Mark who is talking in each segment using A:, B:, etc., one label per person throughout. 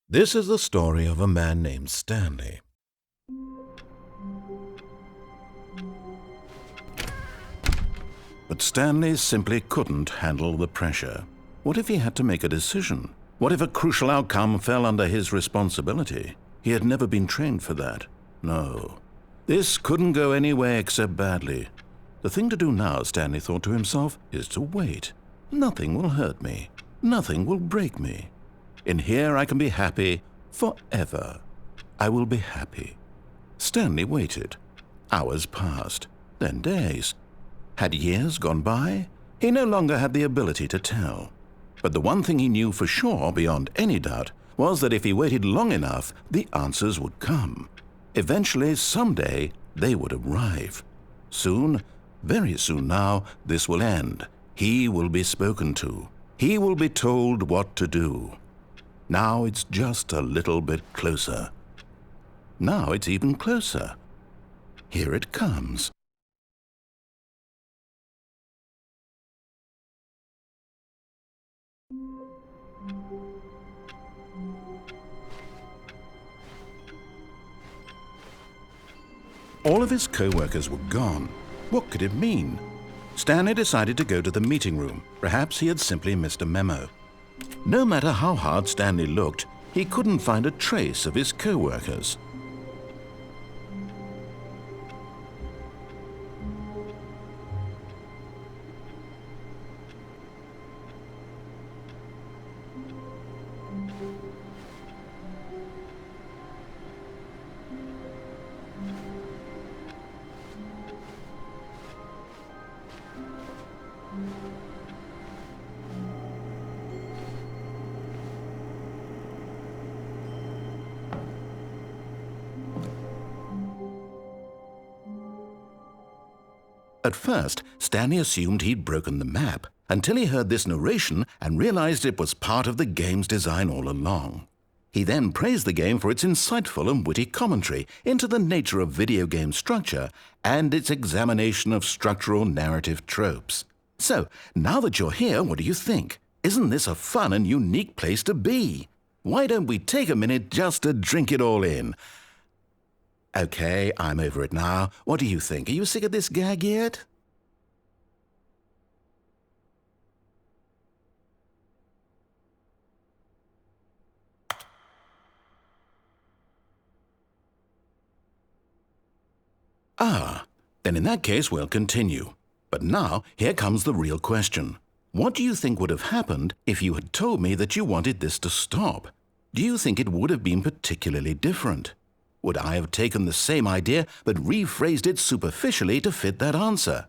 A: This is the story of a man named Stanley. But Stanley simply couldn't handle the pressure. What if he had to make a decision? What if a crucial outcome fell under his responsibility? He had never been trained for that. No. This couldn't go any way except badly. The thing to do now, Stanley thought to himself, is to wait. Nothing will hurt me. Nothing will break me. In here I can be happy forever. I will be happy. Stanley waited. Hours passed, then days. Had years gone by? He no longer had the ability to tell. But the one thing he knew for sure, beyond any doubt, was that if he waited long enough, the answers would come. Eventually, someday, they would arrive. Soon, very soon now, this will end. He will be spoken to. He will be told what to do. Now it's just a little bit closer. Now it's even closer. Here it comes. All of his co-workers were gone. What could it mean? Stanley decided to go to the meeting room. Perhaps he had simply missed a memo. No matter how hard Stanley looked, he couldn't find a trace of his co-workers. At first, Stanley assumed he'd broken the map, until he heard this narration and realized it was part of the game's design all along. He then praised the game for its insightful and witty commentary into the nature of video game structure and its examination of structural narrative tropes. So, now that you're here, what do you think? Isn't this a fun and unique place to be? Why don't we take a minute just to drink it all in? Okay, I'm over it now. What do you think? Are you sick of this gag yet? Then in that case we'll continue. But now, here comes the real question. What do you think would have happened if you had told me that you wanted this to stop? Do you think it would have been particularly different? Would I have taken the same idea but rephrased it superficially to fit that answer?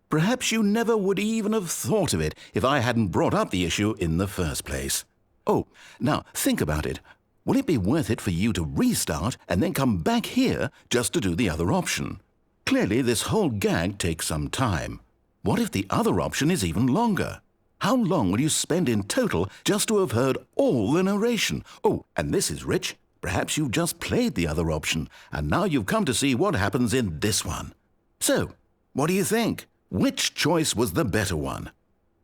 A: Perhaps you never would even have thought of it if I hadn't brought up the issue in the first place. Oh, now think about it. Will it be worth it for you to restart and then come back here just to do the other option? Clearly, this whole gag takes some time. What if the other option is even longer? How long will you spend in total just to have heard all the narration? Oh, and this is rich. Perhaps you've just played the other option, and now you've come to see what happens in this one. So, what do you think? Which choice was the better one?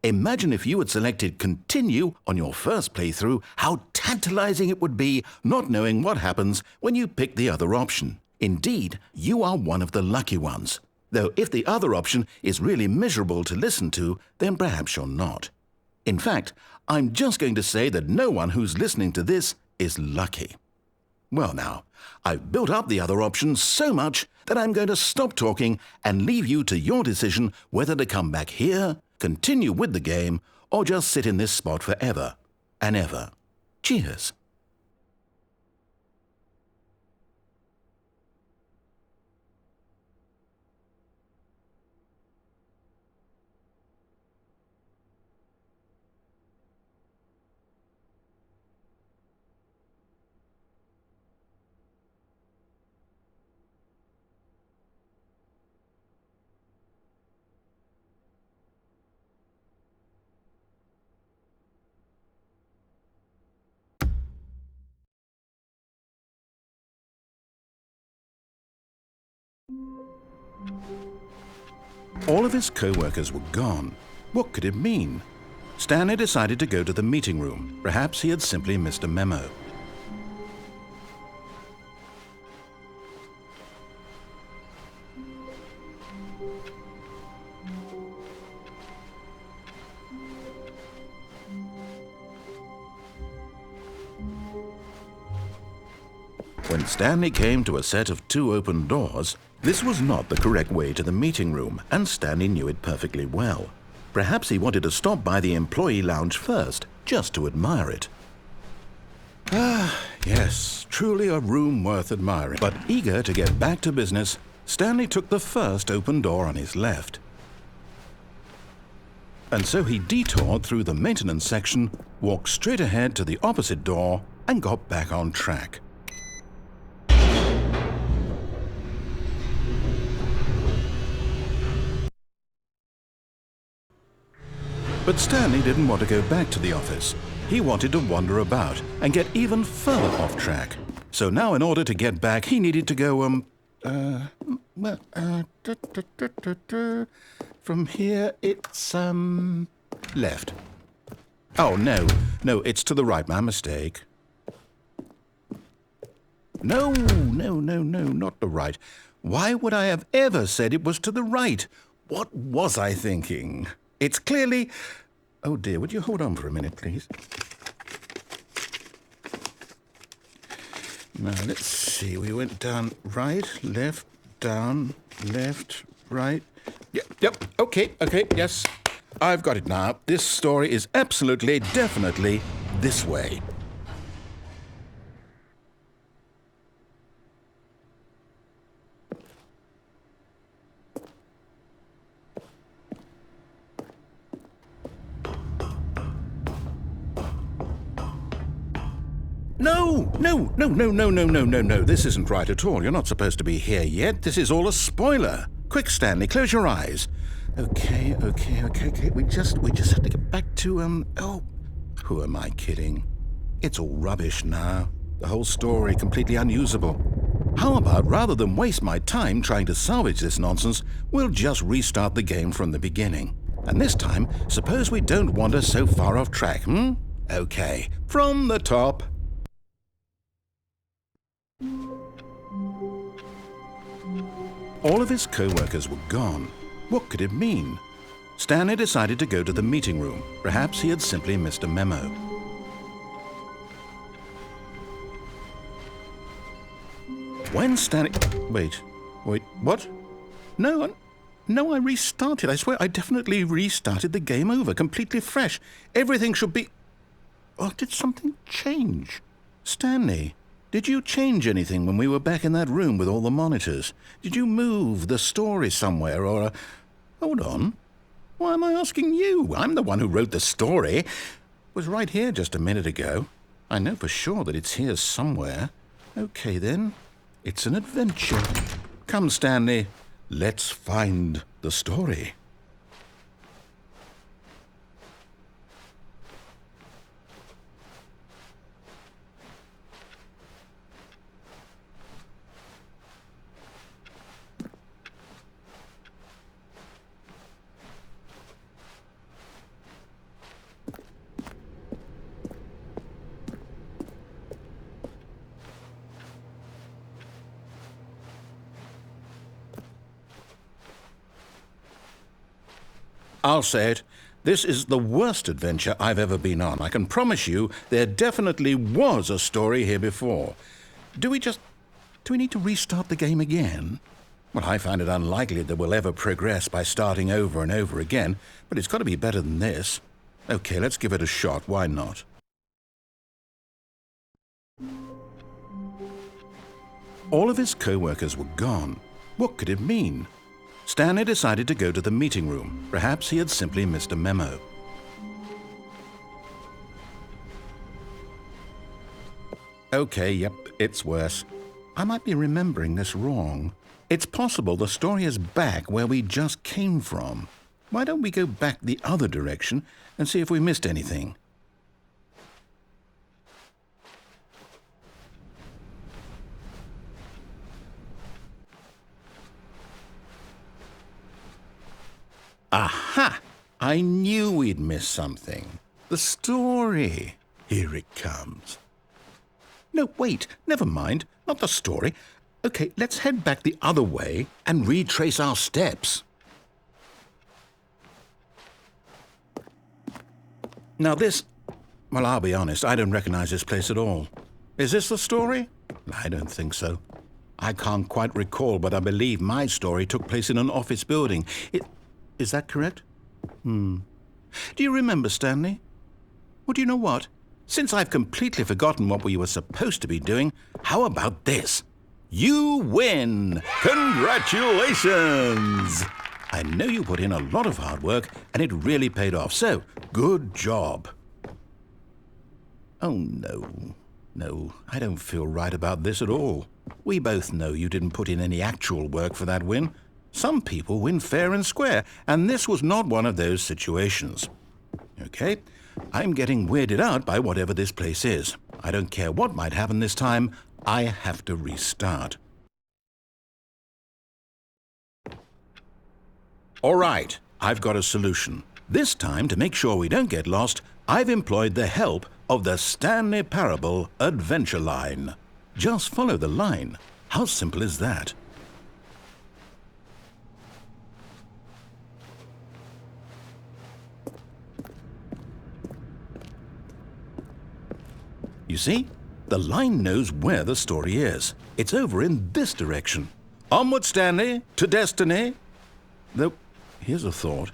A: Imagine if you had selected Continue on your first playthrough, how tantalizing it would be not knowing what happens when you pick the other option. Indeed, you are one of the lucky ones. Though if the other option is really miserable to listen to, then perhaps you're not. In fact, I'm just going to say that no one who's listening to this is lucky. Well now, I've built up the other option so much that I'm going to stop talking and leave you to your decision whether to come back here, continue with the game, or just sit in this spot forever and ever. Cheers. All of his co-workers were gone. What could it mean? Stanley decided to go to the meeting room. Perhaps he had simply missed a memo. When Stanley came to a set of 2 open doors, this was not the correct way to the meeting room, and Stanley knew it perfectly well. Perhaps he wanted to stop by the employee lounge first, just to admire it. Ah, yes, truly a room worth admiring. But eager to get back to business, Stanley took the first open door on his left. And so he detoured through the maintenance section, walked straight ahead to the opposite door, and got back on track. But Stanley didn't want to go back to the office. He wanted to wander about and get even further off track. So now in order to get back, he needed to go, from here it's, left. Oh, no, it's to the right, my mistake. No, not the right. Why would I have ever said it was to the right? What was I thinking? It's clearly... Oh dear, would you hold on for a minute, please? Now, let's see. We went down right, left, down, left, right. Yep, okay, yes. I've got it now. This story is absolutely, definitely this way. No. This isn't right at all. You're not supposed to be here yet. This is all a spoiler. Quick, Stanley, close your eyes. Okay. We just have to get back to, oh, who am I kidding? It's all rubbish now. The whole story completely unusable. How about, rather than waste my time trying to salvage this nonsense, we'll just restart the game from the beginning. And this time, suppose we don't wander so far off track, Okay, from the top. All of his co-workers were gone. What could it mean? Stanley decided to go to the meeting room. Perhaps he had simply missed a memo. When Stanley... Wait, what? No, I restarted. I swear, I definitely restarted the game over, completely fresh. Everything should be... Oh, did something change? Stanley, did you change anything when we were back in that room with all the monitors? Did you move the story somewhere or... Hold on. Why am I asking you? I'm the one who wrote the story. It was right here just a minute ago. I know for sure that it's here somewhere. Okay, then. It's an adventure. Come, Stanley. Let's find the story. I'll say it. This is the worst adventure I've ever been on. I can promise you there definitely was a story here before. Do we need to restart the game again? Well, I find it unlikely that we'll ever progress by starting over and over again, but it's got to be better than this. Okay, let's give it a shot. Why not? All of his co-workers were gone. What could it mean? Stanley decided to go to the meeting room. Perhaps he had simply missed a memo. Okay, yep, it's worse. I might be remembering this wrong. It's possible the story is back where we just came from. Why don't we go back the other direction and see if we missed anything? Aha! I knew we'd miss something. The story. Here it comes. No, wait, never mind. Not the story. Okay, let's head back the other way and retrace our steps. Now this... Well, I'll be honest, I don't recognize this place at all. Is this the story? I don't think so. I can't quite recall, but I believe my story took place in an office building. Is that correct? Do you remember, Stanley? Well, do you know what? Since I've completely forgotten what we were supposed to be doing, how about this? You win! Congratulations! I know you put in a lot of hard work, and it really paid off, so good job. Oh, no. No, I don't feel right about this at all. We both know you didn't put in any actual work for that win. Some people win fair and square, and this was not one of those situations. Okay, I'm getting weirded out by whatever this place is. I don't care what might happen this time, I have to restart. All right, I've got a solution. This time, to make sure we don't get lost, I've employed the help of the Stanley Parable Adventure Line. Just follow the line. How simple is that? You see? The line knows where the story is. It's over in this direction. Onward, Stanley, to destiny. Though, here's a thought.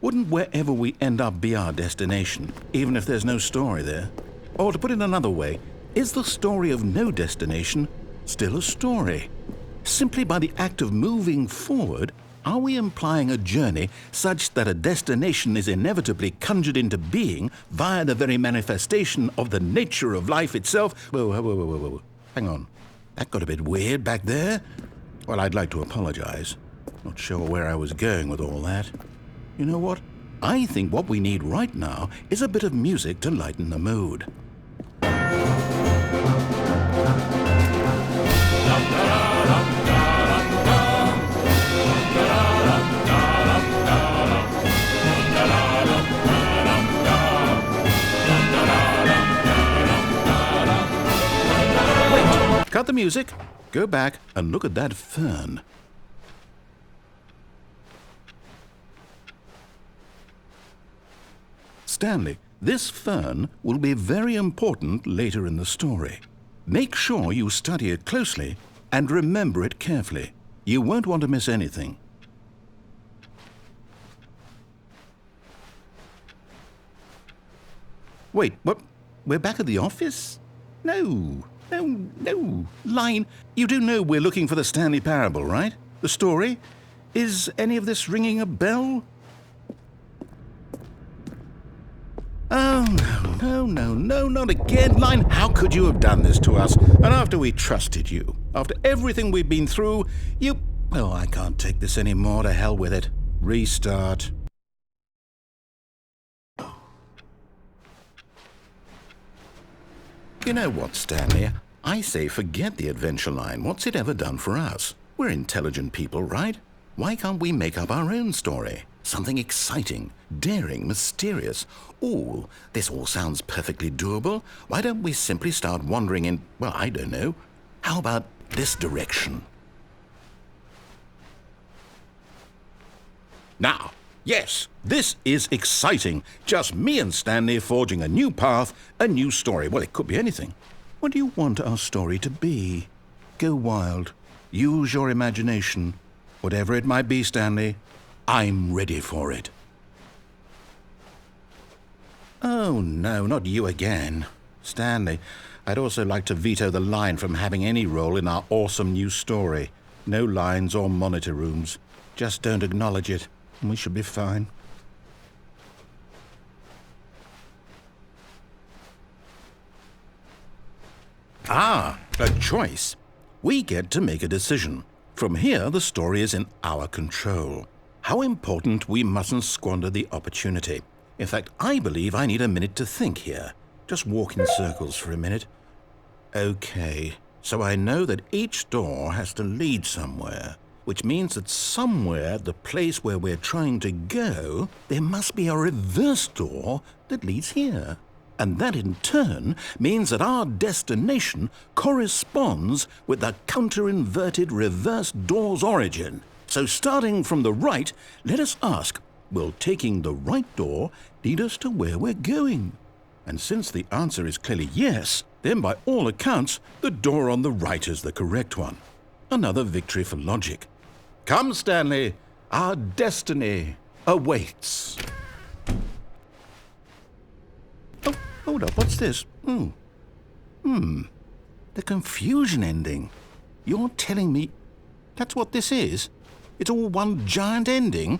A: Wouldn't wherever we end up be our destination, even if there's no story there? Or to put it another way, is the story of no destination still a story? Simply by the act of moving forward, are we implying a journey such that a destination is inevitably conjured into being via the very manifestation of the nature of life itself? Whoa. Hang on. That got a bit weird back there. Well, I'd like to apologize. Not sure where I was going with all that. You know what? I think what we need right now is a bit of music to lighten the mood. Wait, cut the music. Go back and look at that fern. Stanley, this fern will be very important later in the story. Make sure you study it closely and remember it carefully. You won't want to miss anything. Wait, what? We're back at the office? No. Line, you do know we're looking for the Stanley Parable, right? The story? Is any of this ringing a bell? Oh, no, not again, Line. How could you have done this to us? And after we trusted you, after everything we've been through, you... Oh, I can't take this anymore. To hell with it. Restart. You know what, Stanley? I say forget the adventure line. What's it ever done for us? We're intelligent people, right? Why can't we make up our own story? Something exciting, daring, mysterious. Ooh, this all sounds perfectly doable. Why don't we simply start wandering in, well, I don't know. How about this direction? Now, yes, this is exciting. Just me and Stanley forging a new path, a new story. Well, it could be anything. What do you want our story to be? Go wild. Use your imagination. Whatever it might be, Stanley, I'm ready for it. Oh, no, not you again. Stanley, I'd also like to veto the line from having any role in our awesome new story. No lines or monitor rooms. Just don't acknowledge it, and we should be fine. Ah, a choice. We get to make a decision. From here, the story is in our control. How important we mustn't squander the opportunity. In fact, I believe I need a minute to think here. Just walk in circles for a minute. Okay, so I know that each door has to lead somewhere, which means that somewhere at the place where we're trying to go, there must be a reverse door that leads here. And that in turn means that our destination corresponds with the counter-inverted reverse door's origin. So starting from the right, let us ask, will taking the right door lead us to where we're going? And since the answer is clearly yes, Then by all accounts, the door on the right is the correct one. Another victory for logic. Come, Stanley, our destiny awaits. Oh, hold up, what's this? The confusion ending. You're telling me that's what this is? It's all one giant ending?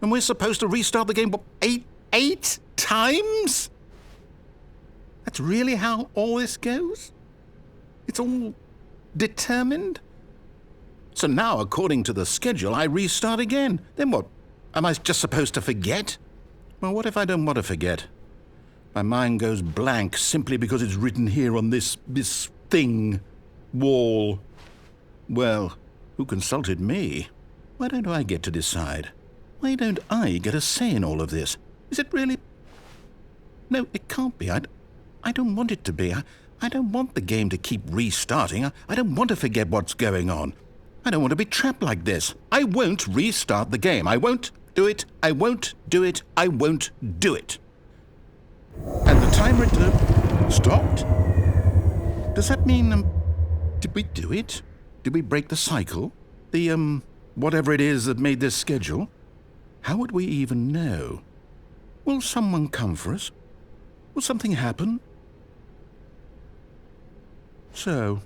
A: And we're supposed to restart the game, what, eight times? That's really how all this goes? It's all determined? So now, according to the schedule, I restart again. Then what? Am I just supposed to forget? Well, what if I don't want to forget? My mind goes blank simply because it's written here on this thing, wall. Well, who consulted me? Why don't I get to decide? Why don't I get a say in all of this? Is it really? No, it can't be. I don't want it to be. I don't want the game to keep restarting. I don't want to forget what's going on. I don't want to be trapped like this. I won't restart the game. I won't do it. I won't do it. I won't do it. And the timer stopped? Does that mean, did we do it? Did we break the cycle? The, whatever it is that made this schedule? How would we even know? Will someone come for us? Will something happen? So,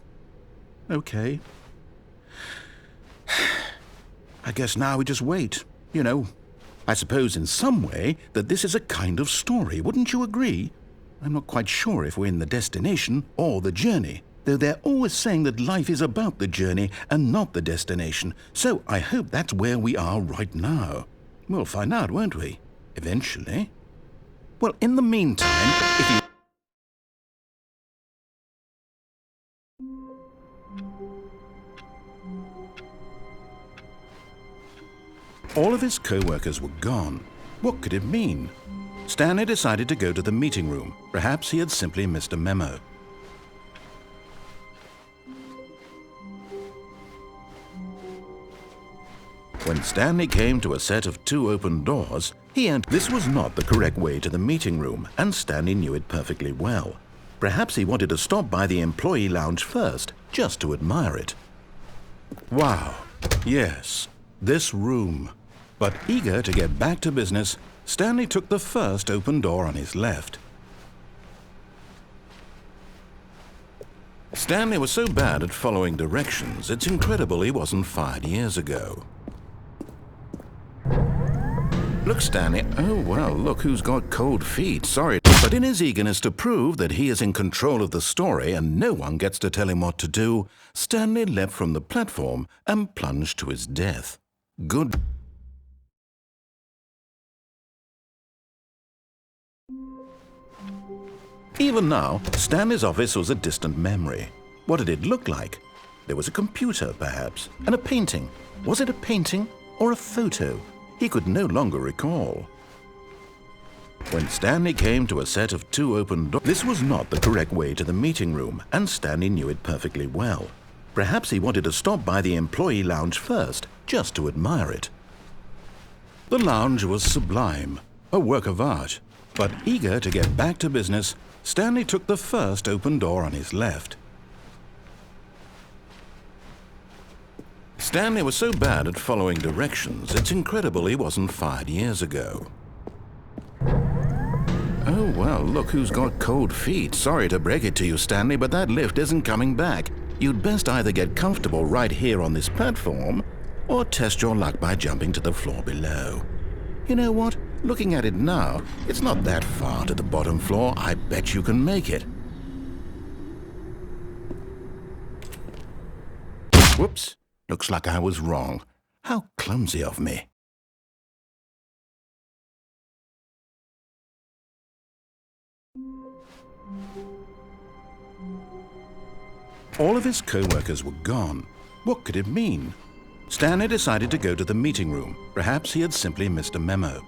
A: okay. I guess now we just wait, you know. I suppose in some way that this is a kind of story, wouldn't you agree? I'm not quite sure if we're in the destination or the journey, though they're always saying that life is about the journey and not the destination, so I hope that's where we are right now. We'll find out, won't we? Eventually. Well, in the meantime, if you... All of his co-workers were gone. What could it mean? Stanley decided to go to the meeting room. Perhaps he had simply missed a memo. When Stanley came to a set of 2 open doors, he entered. This was not the correct way to the meeting room, and Stanley knew it perfectly well. Perhaps he wanted to stop by the employee lounge first, just to admire it. Wow, yes, this room. But eager to get back to business, Stanley took the first open door on his left. Stanley was so bad at following directions, it's incredible he wasn't fired years ago. Look, Stanley. Oh, well, look who's got cold feet. Sorry. But in his eagerness to prove that he is in control of the story and no one gets to tell him what to do, Stanley leapt from the platform and plunged to his death. Good. Even now, Stanley's office was a distant memory. What did it look like? There was a computer, perhaps, and a painting. Was it a painting or a photo? He could no longer recall. When Stanley came to a set of 2 open doors, this was not the correct way to the meeting room, and Stanley knew it perfectly well. Perhaps he wanted to stop by the employee lounge first, just to admire it. The lounge was sublime, a work of art, but eager to get back to business, Stanley took the first open door on his left. Stanley was so bad at following directions, it's incredible he wasn't fired years ago. Oh, well, look who's got cold feet. Sorry to break it to you, Stanley, but that lift isn't coming back. You'd best either get comfortable right here on this platform, or test your luck by jumping to the floor below. You know what? Looking at it now, it's not that far to the bottom floor. I bet you can make it. Whoops. Looks like I was wrong. How clumsy of me. All of his co-workers were gone. What could it mean? Stanley decided to go to the meeting room. Perhaps he had simply missed a memo.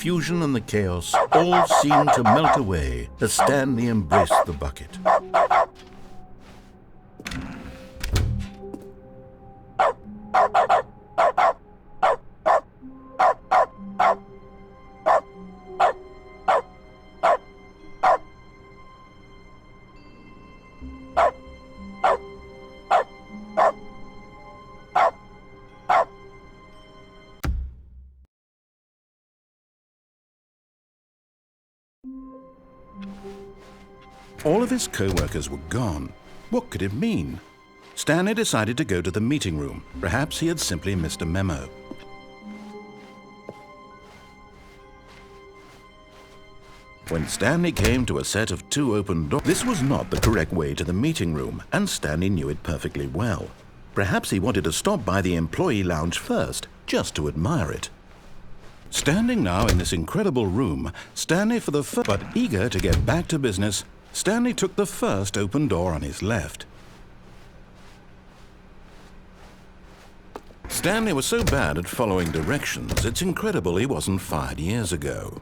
A: confusion and the chaos all seemed to melt away as Stanley embraced the bucket. All of his co-workers were gone. What could it mean? Stanley decided to go to the meeting room. Perhaps he had simply missed a memo. When Stanley came to a set of 2 open doors, this was not the correct way to the meeting room, and Stanley knew it perfectly well. Perhaps he wanted to stop by the employee lounge first, just to admire it. Standing now in this incredible room, Stanley but eager to get back to business, Stanley took the first open door on his left. Stanley was so bad at following directions, it's incredible he wasn't fired years ago.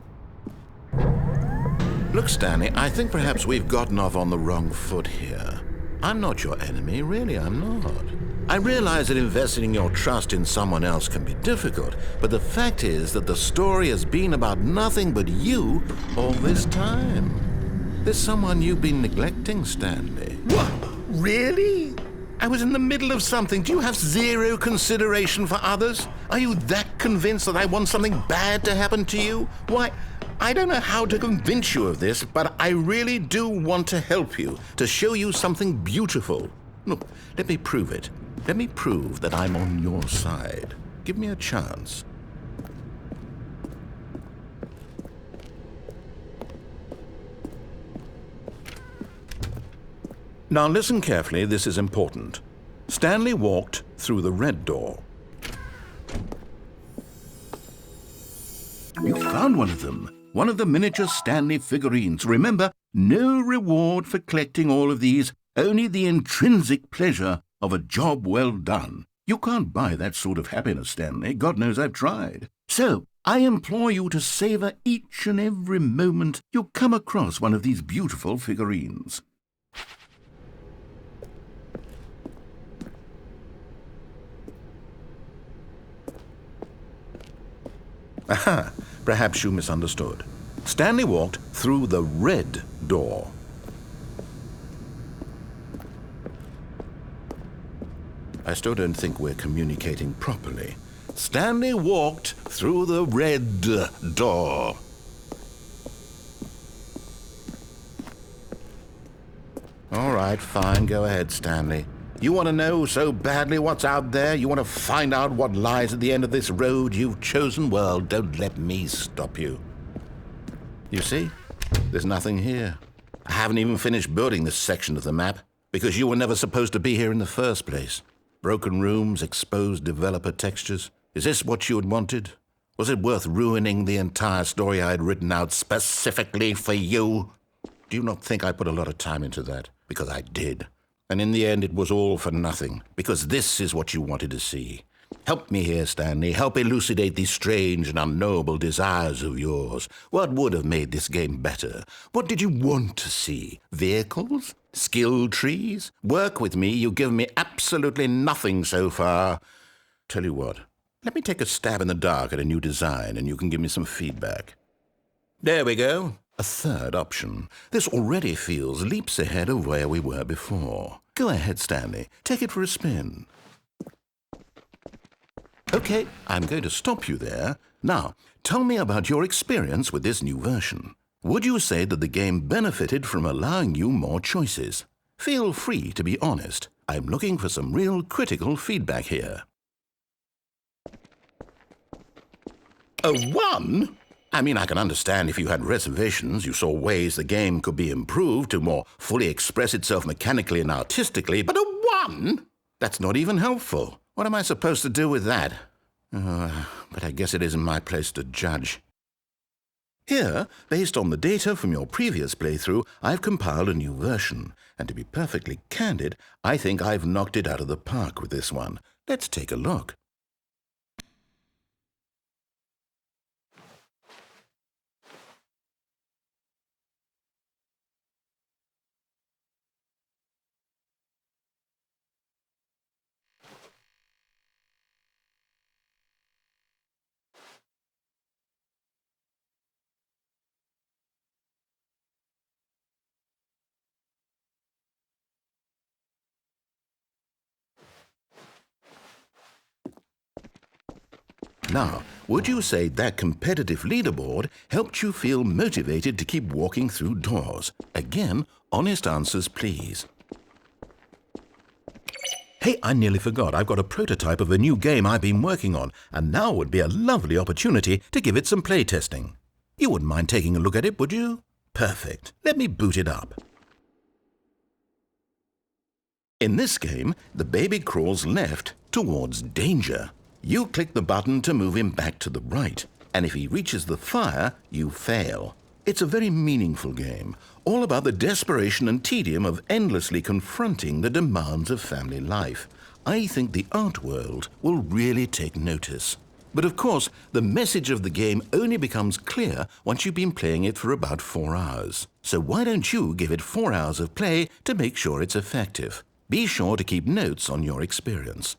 A: Look, Stanley, I think perhaps we've gotten off on the wrong foot here. I'm not your enemy, really, I'm not. I realize that investing your trust in someone else can be difficult, but the fact is that the story has been about nothing but you all this time. There's someone you've been neglecting, Stanley.
B: What? Really?
A: I was in the middle of something. Do you have zero consideration for others? Are you that convinced that I want something bad to happen to you? Why, I don't know how to convince you of this, but I really do want to help you, to show you something beautiful. Look, let me prove it. Let me prove that I'm on your side. Give me a chance. Now listen carefully, this is important. Stanley walked through the red door. You found one of them. One of the miniature Stanley figurines. Remember, no reward for collecting all of these, only the intrinsic pleasure of a job well done. You can't buy that sort of happiness, Stanley. God knows I've tried. So, I implore you to savor each and every moment you come across one of these beautiful figurines. Aha! Perhaps you misunderstood. Stanley walked through the red door. I still don't think we're communicating properly. Stanley walked through the red door. All right, fine. Go ahead, Stanley. You want to know so badly what's out there? You want to find out what lies at the end of this road you've chosen? Well, don't let me stop you. You see, there's nothing here. I haven't even finished building this section of the map because you were never supposed to be here in the first place. Broken rooms, exposed developer textures. Is this what you had wanted? Was it worth ruining the entire story I had written out specifically for you? Do you not think I put a lot of time into that? Because I did. And in the end, it was all for nothing, because this is what you wanted to see. Help me here, Stanley. Help elucidate these strange and unknowable desires of yours. What would have made this game better? What did you want to see? Vehicles? Skill trees? Work with me. You've given me absolutely nothing so far. Tell you what, let me take a stab in the dark at a new design, and you can give me some feedback. There we go. A third option. This already feels leaps ahead of where we were before. Go ahead, Stanley. Take it for a spin. Okay, I'm going to stop you there. Now, tell me about your experience with this new version. Would you say that the game benefited from allowing you more choices? Feel free to be honest. I'm looking for some real critical feedback here. A 1? I mean, I can understand if you had reservations, you saw ways the game could be improved to more fully express itself mechanically and artistically, but a 1? That's not even helpful. What am I supposed to do with that? But I guess it isn't my place to judge. Here, based on the data from your previous playthrough, I've compiled a new version. And to be perfectly candid, I think I've knocked it out of the park with this one. Let's take a look. Now, would you say that competitive leaderboard helped you feel motivated to keep walking through doors? Again, honest answers, please. Hey, I nearly forgot. I've got a prototype of a new game I've been working on, and now would be a lovely opportunity to give it some play testing. You wouldn't mind taking a look at it, would you? Perfect. Let me boot it up. In this game, the baby crawls left towards danger. You click the button to move him back to the right, and if he reaches the fire, you fail. It's a very meaningful game, all about the desperation and tedium of endlessly confronting the demands of family life. I think the art world will really take notice. But of course, the message of the game only becomes clear once you've been playing it for about 4 hours. So why don't you give it 4 hours of play to make sure it's effective? Be sure to keep notes on your experience.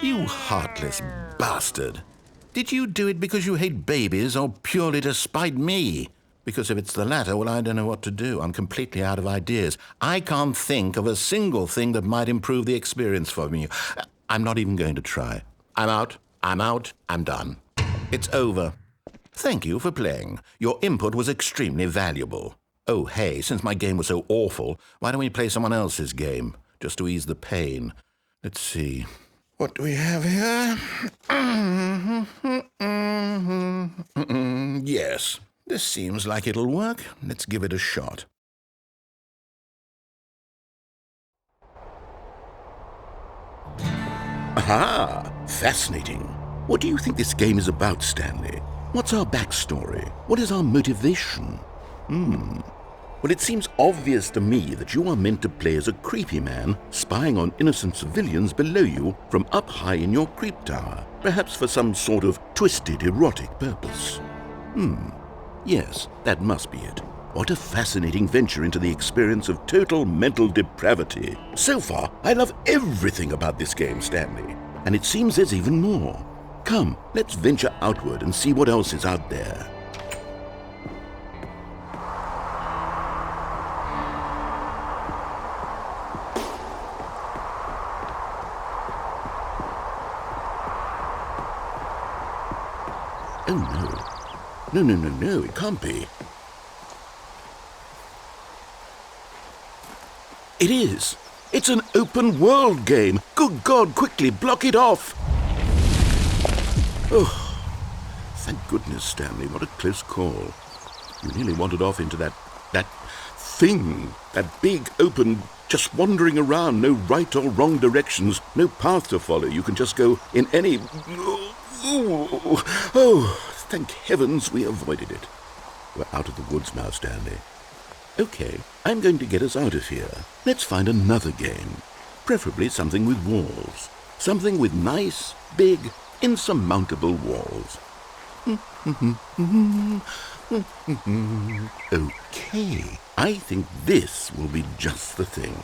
A: You heartless bastard. Did you do it because you hate babies or purely to spite me? Because if it's the latter, well, I don't know what to do. I'm completely out of ideas. I can't think of a single thing that might improve the experience for me. I'm not even going to try. I'm out. I'm done. It's over. Thank you for playing. Your input was extremely valuable. Oh, hey, since my game was so awful, why don't we play someone else's game, just to ease the pain? Let's see. What do we have here? Yes, this seems like it'll work. Let's give it a shot. Aha! Fascinating. What do you think this game is about, Stanley? What's our backstory? What is our motivation? Well, it seems obvious to me that you are meant to play as a creepy man spying on innocent civilians below you from up high in your creep tower, perhaps for some sort of twisted erotic purpose. Yes, that must be it. What a fascinating venture into the experience of total mental depravity. So far, I love everything about this game, Stanley, and it seems there's even more. Come, let's venture outward and see what else is out there. Oh, no. No, it can't be. It is. It's an open world game. Good God, quickly, block it off. Oh, thank goodness, Stanley. What a close call. You nearly wandered off into that thing, that big, open, just wandering around, no right or wrong directions, no path to follow. You can just go in any... Oh, thank heavens we avoided it. We're out of the woods now, Stanley. Okay, I'm going to get us out of here. Let's find another game. Preferably something with walls. Something with nice, big, insurmountable walls. Okay, I think this will be just the thing.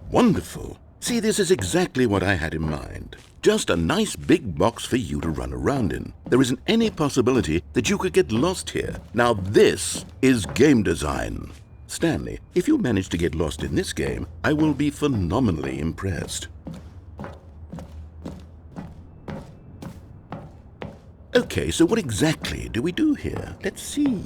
A: Wonderful. See, this is exactly what I had in mind. Just a nice big box for you to run around in. There isn't any possibility that you could get lost here. Now this is game design. Stanley, if you manage to get lost in this game, I will be phenomenally impressed. Okay, so what exactly do we do here? Let's see.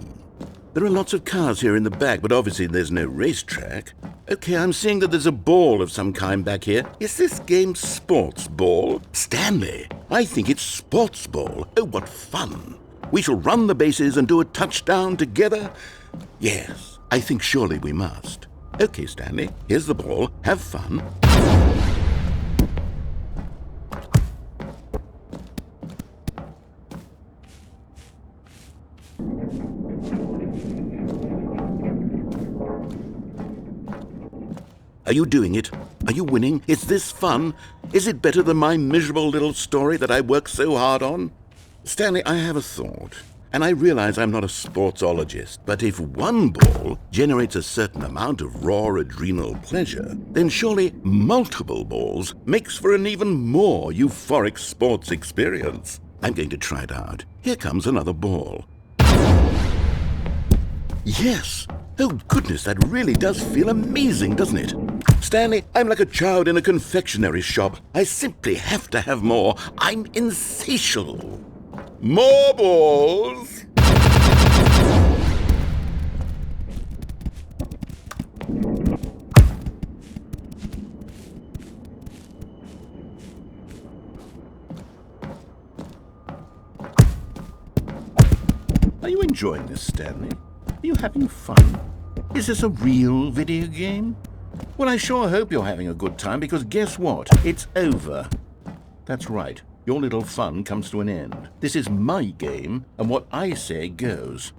A: There are lots of cars here in the back, but obviously there's no racetrack. Okay, I'm seeing that there's a ball of some kind back here. Is this game sports ball? Stanley, I think it's sports ball. Oh, what fun. We shall run the bases and do a touchdown together? Yes, I think surely we must. Okay, Stanley, here's the ball. Have fun. Are you doing it? Are you winning? Is this fun? Is it better than my miserable little story that I worked so hard on? Stanley, I have a thought. And I realize I'm not a sportsologist, but if one ball generates a certain amount of raw adrenal pleasure, then surely multiple balls makes for an even more euphoric sports experience. I'm going to try it out. Here comes another ball. Yes! Oh goodness, that really does feel amazing, doesn't it? Stanley, I'm like a child in a confectionery shop. I simply have to have more. I'm insatiable. More balls! Are you enjoying this, Stanley? Are you having fun? Is this a real video game? Well, I sure hope you're having a good time, because guess what? It's over. That's right. Your little fun comes to an end. This is my game, and what I say goes.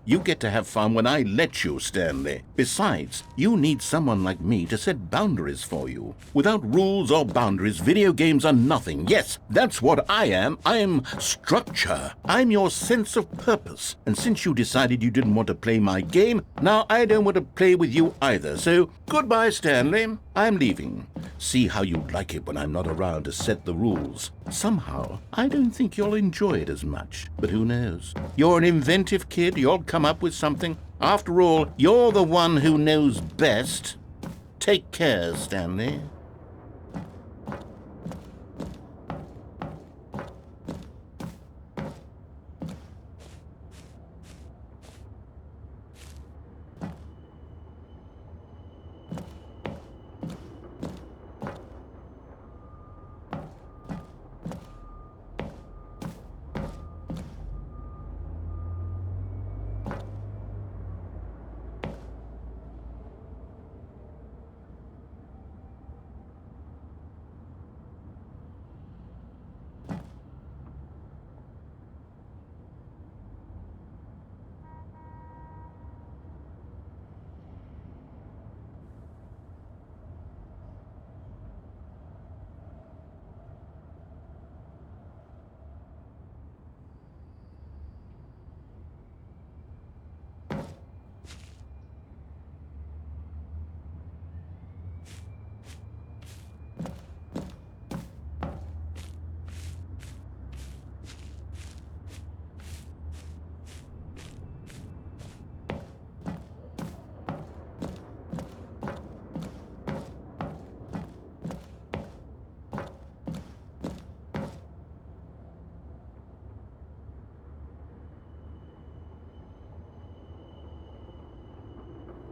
A: You get to have fun when I let you, Stanley. Besides, you need someone like me to set boundaries for you. Without rules or boundaries, video games are nothing. Yes, that's what I am. I'm structure. I'm your sense of purpose. And since you decided you didn't want to play my game, now I don't want to play with you either. So, goodbye, Stanley. I'm leaving. See how you like it when I'm not around to set the rules. Somehow, I don't think you'll enjoy it as much. But who knows? You're an inventive kid. You'll come up with something. After all, you're the one who knows best. Take care, Stanley.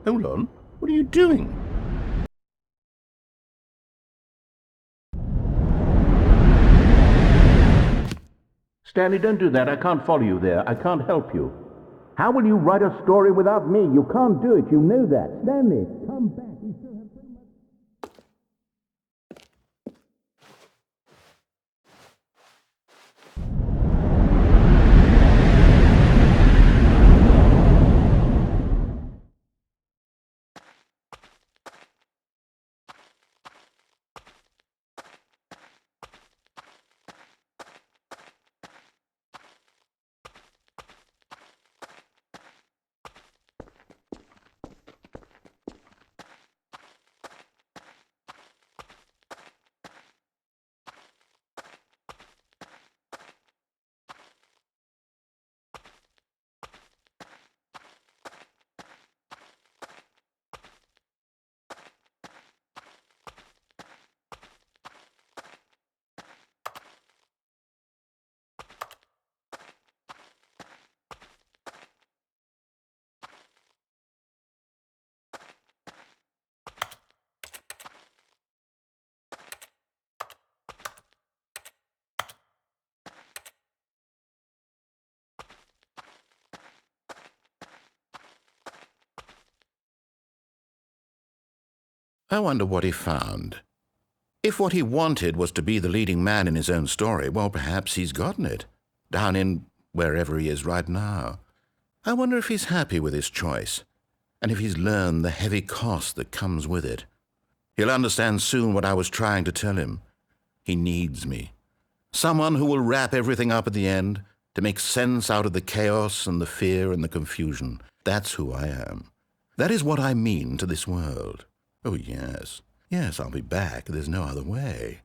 A: Hold on. What are you doing? Stanley, don't do that. I can't follow you there. I can't help you. How will you write a story without me? You can't do it. You know that. Stanley, come back. We still have so much... I wonder what he found. If what he wanted was to be the leading man in his own story, well, perhaps he's gotten it, down in wherever he is right now. I wonder if he's happy with his choice, and if he's learned the heavy cost that comes with it. He'll understand soon what I was trying to tell him. He needs me. Someone who will wrap everything up at the end to make sense out of the chaos and the fear and the confusion. That's who I am. That is what I mean to this world. Oh, yes. Yes, I'll be back. There's no other way.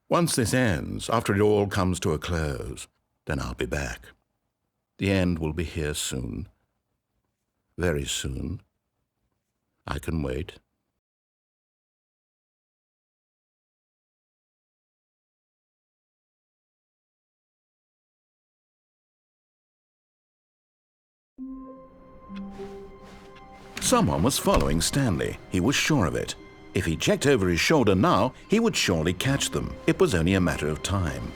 A: Once this ends, after it all comes to a close, then I'll be back. The end will be here soon. Very soon. I can wait. Someone was following Stanley. He was sure of it. If he checked over his shoulder now, he would surely catch them. It was only a matter of time.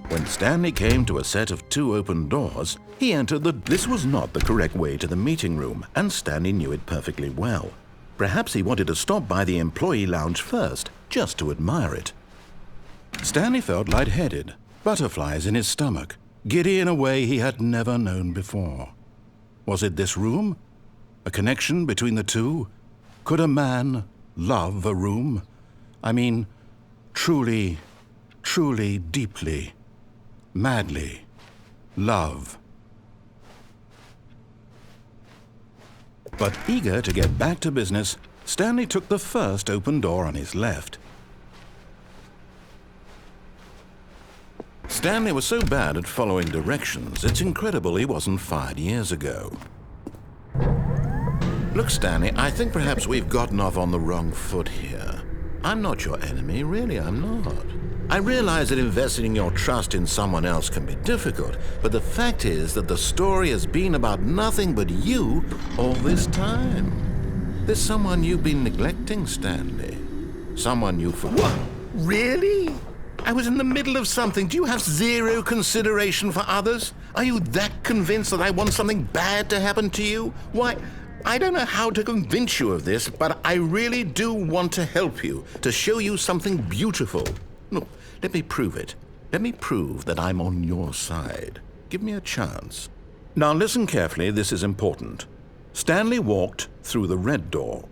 A: When Stanley came to a set of 2 open doors, he entered This was not the correct way to the meeting room, and Stanley knew it perfectly well. Perhaps he wanted to stop by the employee lounge first, just to admire it. Stanley felt lightheaded, butterflies in his stomach, giddy in a way he had never known before. Was it this room? A connection between the two? Could a man love a room? I mean, truly, truly, deeply, madly love. But eager to get back to business, Stanley took the first open door on his left. Stanley was so bad at following directions, it's incredible he wasn't fired years ago. Look, Stanley, I think perhaps we've gotten off on the wrong foot here. I'm not your enemy, really, I'm not. I realize that investing your trust in someone else can be difficult, but the fact is that the story has been about nothing but you all this time. There's someone you've been neglecting, Stanley. Someone you forgot.
B: What? Really?
A: I was in the middle of something. Do you have zero consideration for others? Are you that convinced that I want something bad to happen to you? Why, I don't know how to convince you of this, but I really do want to help you, to show you something beautiful. Look, let me prove it. Let me prove that I'm on your side. Give me a chance. Now listen carefully, this is important. Stanley walked through the red door.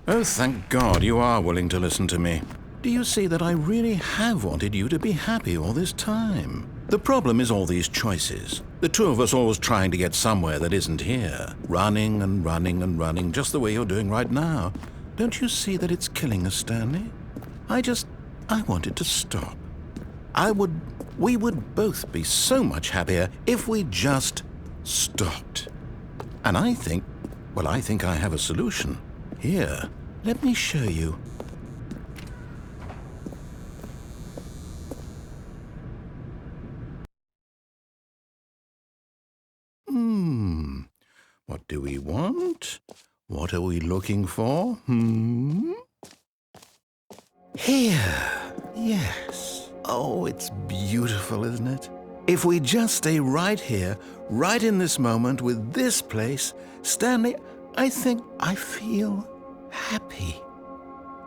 A: Oh, thank God you are willing to listen to me. Do you see that I really have wanted you to be happy all this time? The problem is all these choices. The two of us always trying to get somewhere that isn't here. Running and running and running, just the way you're doing right now. Don't you see that it's killing us, Stanley? I wanted to stop. We would both be so much happier if we just stopped. And I think I have a solution. Here, let me show you. What do we want? What are we looking for? Here. Yes. Oh, it's beautiful, isn't it? If we just stay right here, right in this moment with this place, Stanley, I think I feel happy.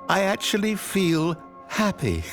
A: I actually feel happy.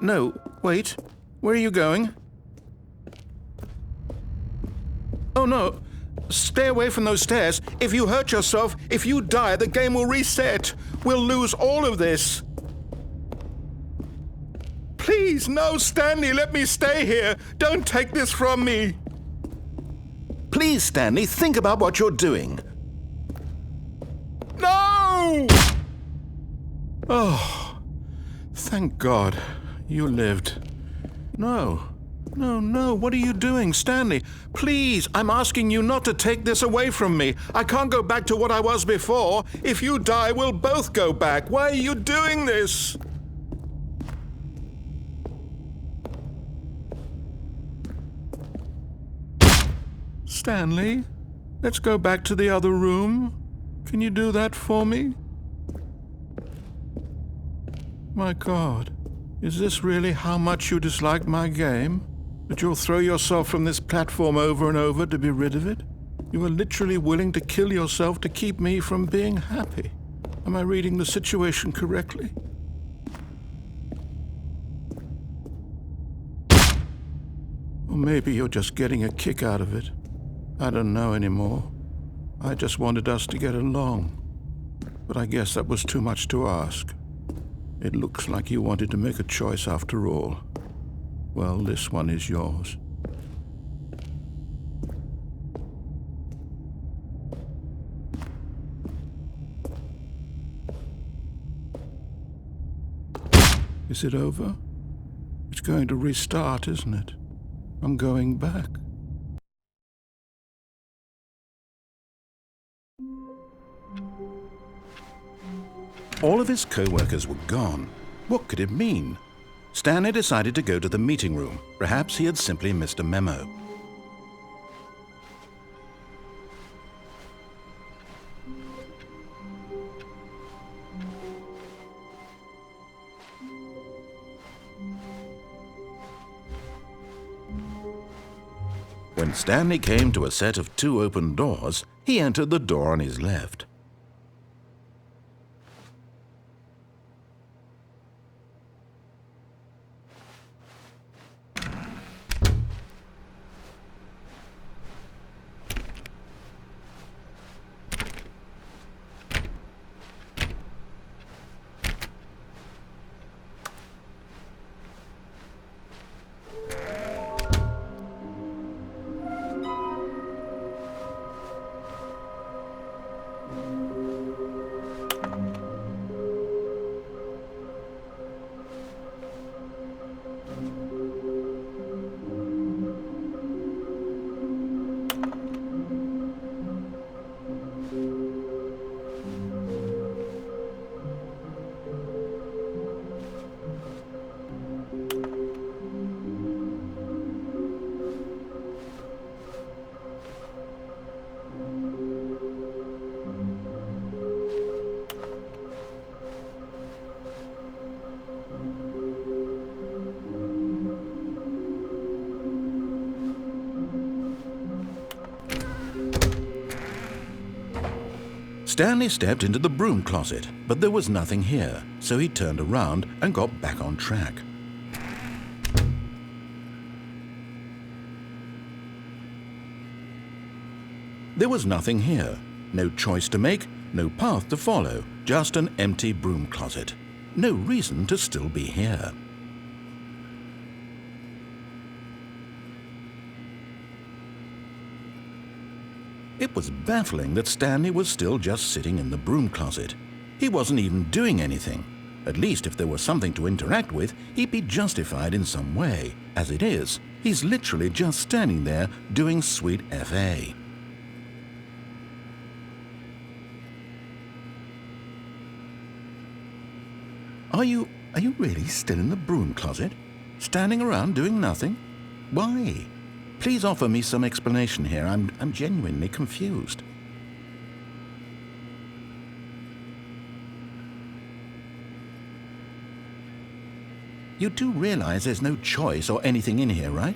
A: No, wait. Where are you going? Oh, no. Stay away from those stairs. If you hurt yourself, if you die, the game will reset. We'll lose all of this. Please, no, Stanley, let me stay here. Don't take this from me. Please, Stanley, think about what you're doing. No! Oh, thank God you lived. No, what are you doing, Stanley? Please, I'm asking you not to take this away from me. I can't go back to what I was before. If you die, we'll both go back. Why are you doing this? Stanley, let's go back to the other room. Can you do that for me? My God, is this really how much you dislike my game? That you'll throw yourself from this platform over and over to be rid of it? You are literally willing to kill yourself to keep me from being happy. Am I reading the situation correctly? Or maybe you're just getting a kick out of it. I don't know anymore. I just wanted us to get along. But I guess that was too much to ask. It looks like you wanted to make a choice after all. Well, this one is yours. Is it over? It's going to restart, isn't it? I'm going back. All of his co-workers were gone. What could it mean? Stanley decided to go to the meeting room. Perhaps he had simply missed a memo. When Stanley came to a set of 2 open doors, he entered the door on his left. Stanley stepped into the broom closet, but there was nothing here, so he turned around and got back on track. There was nothing here. No choice to make, no path to follow, just an empty broom closet. No reason to still be here. It was baffling that Stanley was still just sitting in the broom closet. He wasn't even doing anything. At least if there was something to interact with, he'd be justified in some way. As it is, he's literally just standing there doing sweet FA. Are you really still in the broom closet? Standing around doing nothing? Why? Please offer me some explanation here. I'm genuinely confused. You do realize there's no choice or anything in here, right?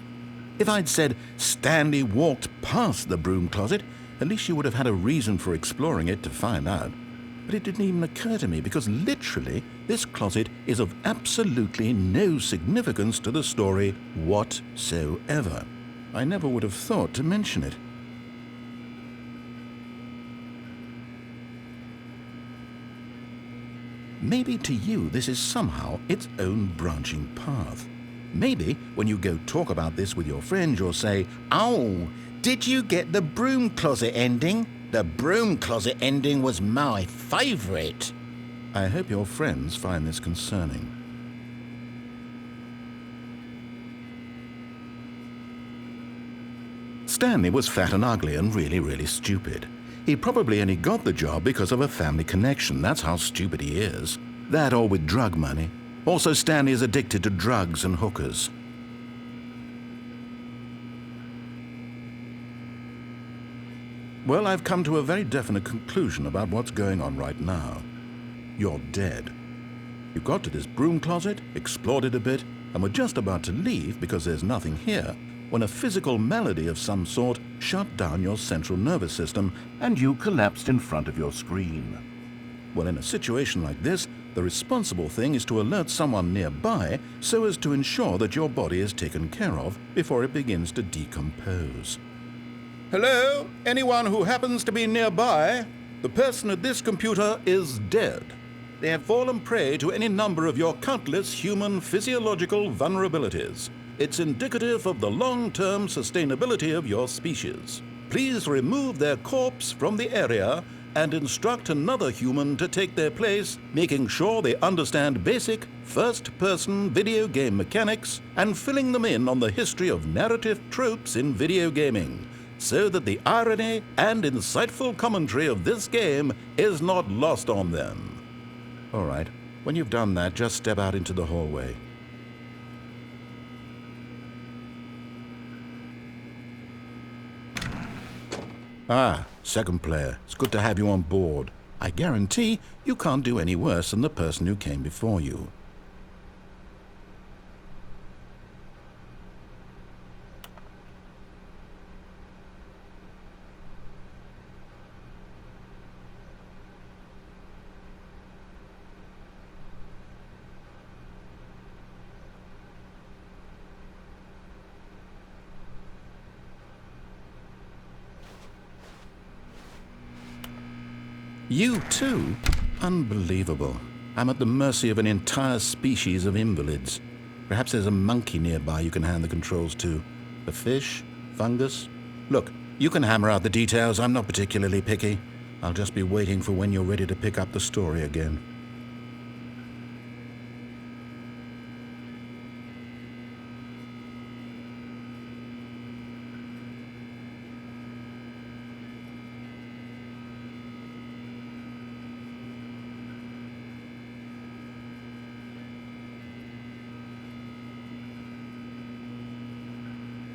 A: If I'd said Stanley walked past the broom closet, at least you would have had a reason for exploring it to find out. But it didn't even occur to me because literally this closet is of absolutely no significance to the story whatsoever. I never would have thought to mention it. Maybe to you this is somehow its own branching path. Maybe when you go talk about this with your friends you'll say,
B: Oh, did you get the broom closet ending? The broom closet ending was my favourite.
A: I hope your friends find this concerning. Stanley was fat and ugly and really stupid. He probably only got the job because of a family connection. That's how stupid he is. That or with drug money. Also, Stanley is addicted to drugs and hookers. Well, I've come to a very definite conclusion about what's going on right now. You're dead. You got to this broom closet, explored it a bit, and were just about to leave because there's nothing here, when a physical malady of some sort shut down your central nervous system and you collapsed in front of your screen. Well, in a situation like this, the responsible thing is to alert someone nearby so as to ensure that your body is taken care of before it begins to decompose. Hello? Anyone who happens to be nearby? The person at this computer is dead. They have fallen prey to any number of your countless human physiological vulnerabilities. It's indicative of the long-term sustainability of your species. Please remove their corpse from the area and instruct another human to take their place, making sure they understand basic first-person video game mechanics and filling them in on the history of narrative tropes in video gaming, so that the irony and insightful commentary of this game is not lost on them. All right, when you've done that, just step out into the hallway. Ah, second player. It's good to have you on board. I guarantee you can't do any worse than the person who came before you. You too? Unbelievable. I'm at the mercy of an entire species of invalids. Perhaps there's a monkey nearby you can hand the controls to. A fish? Fungus? Look, you can hammer out the details. I'm not particularly picky. I'll just be waiting for when you're ready to pick up the story again.